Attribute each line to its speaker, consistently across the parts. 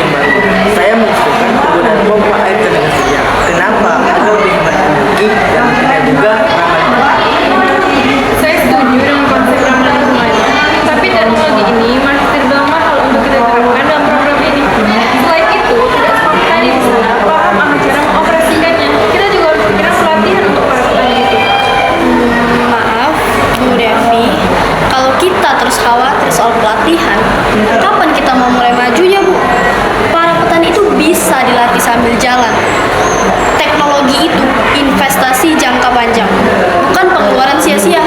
Speaker 1: yang baru. Saya mengusulkan penggunaan pompa air tenaga surya. Kenapa? Karena lebih hemat energi dan tidak juga ramah lingkungan.
Speaker 2: Saya setuju dengan konsep ramah lingkungan, tapi teknologi ini masih terbilang mahal untuk kita terapkan dalam program ini. Selain itu, tidak semua petani di sana paham akan cara mengoperasikannya. Kita juga harus pikiran pelatihan untuk para petani itu.
Speaker 3: Maaf, Bu Devi, kalau kita terus khawatir soal pelatihan, kapan kita mau mulai majunya, Bu? Para petani itu bisa dilatih sambil jalan. Teknologi itu investasi jangka panjang, bukan pengeluaran sia-sia.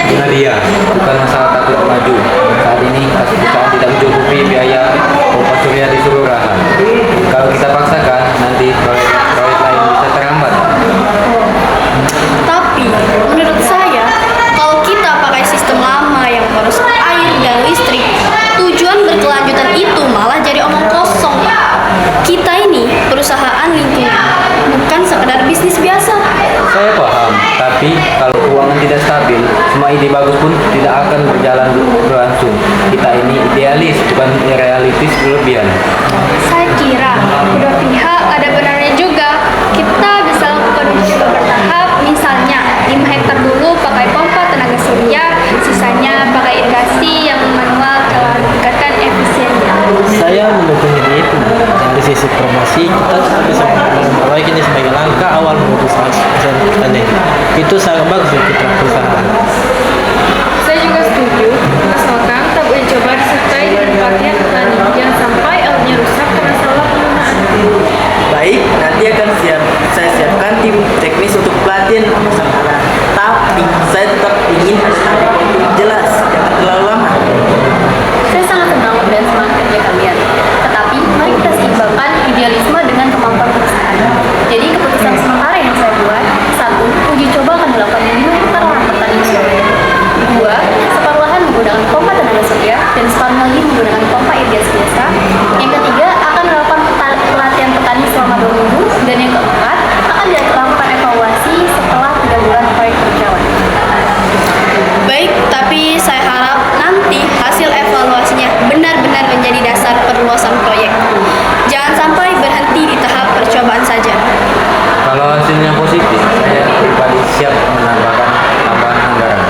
Speaker 4: Nadia, bukan masalah takut maju. Saat ini perusahaan tidak mencukupi biaya pompa surya di seluruh lahan. Kalau kita paksakan, nanti proyek lain bisa terhambat.
Speaker 3: Tapi menurut saya, kalau kita pakai sistem lama yang boros air dan listrik, tujuan berkelanjutan itu malah jadi omong kosong. Kita ini perusahaan lingkungan, bukan sekedar bisnis biasa.
Speaker 4: Saya paham, tapi kalau keuangan tidak stabil, semua ide bagus pun tidak akan berlangsung. Kita ini idealis, bukan realistis berlebihan.
Speaker 3: Saya kira kedua pihak ada benarnya juga. Kita bisa lakukan uji coba bertahap, misalnya 5 hektar dulu pakai pompa tenaga surya, sisanya pakai irigasi yang manual telah meningkatkan efisiennya.
Speaker 5: Saya mendukung ide itu. Dari sisi promosi, kita tetap bisa menggunakan proyek ini sebagai langkah awal menuju 100% petani. Itu sangat bagus untuk kita perusahaan.
Speaker 2: Saya juga setuju, asalkan tahap uji coba disertai dengan pelatihan petani. Jangan sampai alatnya rusak karena salah penggunaan.
Speaker 1: Baik, nanti akan saya siapkan tim teknis untuk pelatihan pemesan alat. Tapi saya tetap ingin ada tarif waktu yang jelas, jangan terlalu lama.
Speaker 3: Saya sangat senang dan semangat kerja kalian. Tetapi mari kita seimbangkan idealisme dengan kemampuan perusahaan. Jadi keputusan sementara yang saya buat, 1. Uji coba akan dilakukan di 5 hektar lahan pertanian di Surabaya. 2. Separuh lahan menggunakan pompa tenaga surya dan separuh lagi menggunakan pompa irigasi biasa. Yang ketiga akan dilakukan pelatihan petani selama 2 minggu. Dan yang keempat akan dilakukan evaluasi setelah 3 bulan proyek berjalan. Baik, tapi saya harap nanti hasil evaluasinya benar-benar menjadi dasar perluasan proyek. Jangan sampai berhenti di tahap percobaan saja.
Speaker 4: Kalau hasilnya positif, saya pribadi siap menambahkan tambahan anggaran.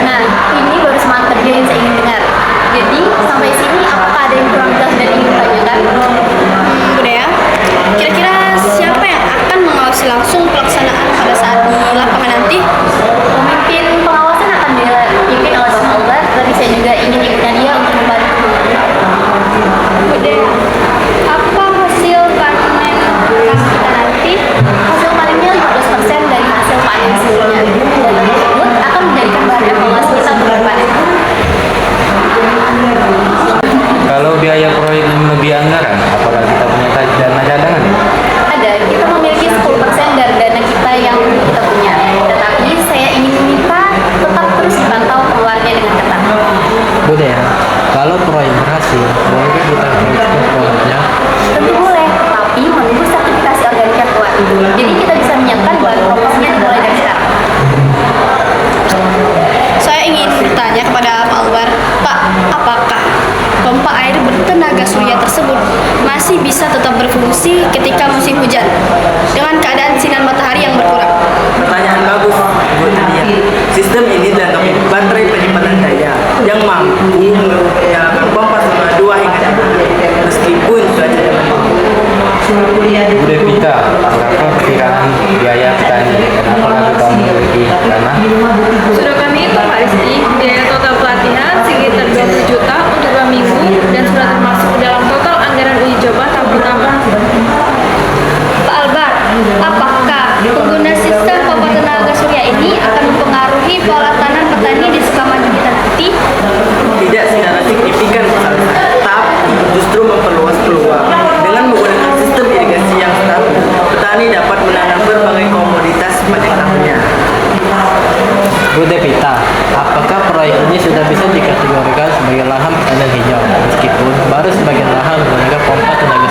Speaker 3: Nah, ini baru semangat kerja yang saya ingin dengar. Jadi, sampai sini apakah ada yang kurang jelas dan ingin ditanyakan? Bu Dea, kira-kira siapa yang akan mengawasi langsung pelaksanaan pada saat di lapangan nanti? Pemimpin pengawasan akan dipimpin oleh Pak Albert, tapi saya juga ingin ikutkan dia untuk membantu. Bu Dea, apa hasil panen kita nanti? Hasil panennya 15% dari hasil panen sebelumnya. Data tersebut akan menjadikan bahan evaluasi kita untuk berpanen.
Speaker 4: Kalau biaya proyek lebih anggaran, apakah kita punya dana cadangan?
Speaker 3: Ada, kita memiliki 10% dari dana kita yang kita punya. Tetapi saya ingin meminta tetap terus dipantau pengeluarannya dengan ketat.
Speaker 5: Bu Dea, kalau proyek berhasil, bolehkah kita lanjutkan proyeknya?
Speaker 3: Tentu boleh, tapi menunggu sertifikasi organik yang kuat. Jadi kita bisa menyiapkan bahan komposnya dimulai dari sekarang. Saya ingin bertanya kepada Pak Albar, Pak, apakah pompa air bertenaga surya tersebut masih bisa tetap berfungsi ketika musim hujan dengan keadaan sinar matahari yang berkurang?
Speaker 1: Pertanyaan bagus, Bu Nadia. Sistem ini dilengkapi baterai penyimpanan daya yang mampu menyalakan pompa selama 2 hingga 3 hari meskipun cuaca
Speaker 4: Bu Devita, berapa perkiraan biaya petani dan apakah kita memiliki dana?
Speaker 2: Sudah kami hitung Pak Rizky, biaya total pelatihan sekitar 20 juta untuk 2 minggu dan sudah termasuk dalam total anggaran uji coba tahap pertama.
Speaker 3: Pak Albar, apakah pengguna sistem pompa tenaga surya ini akan mempengaruhi pola tanam petani di Sukamaju kita nanti?
Speaker 1: tidak secara signifikan, tapi justru memperluas peluang. Dengan menggunakan sistem irigasi yang stabil, petani dapat menanam berbagai komoditas pada tahunnya.
Speaker 5: Bu Devita, apakah proyek ini sudah bisa dikategorikan sebagai lahan pertanian hijau meskipun baru sebagian lahan menggunakan pompa tenaga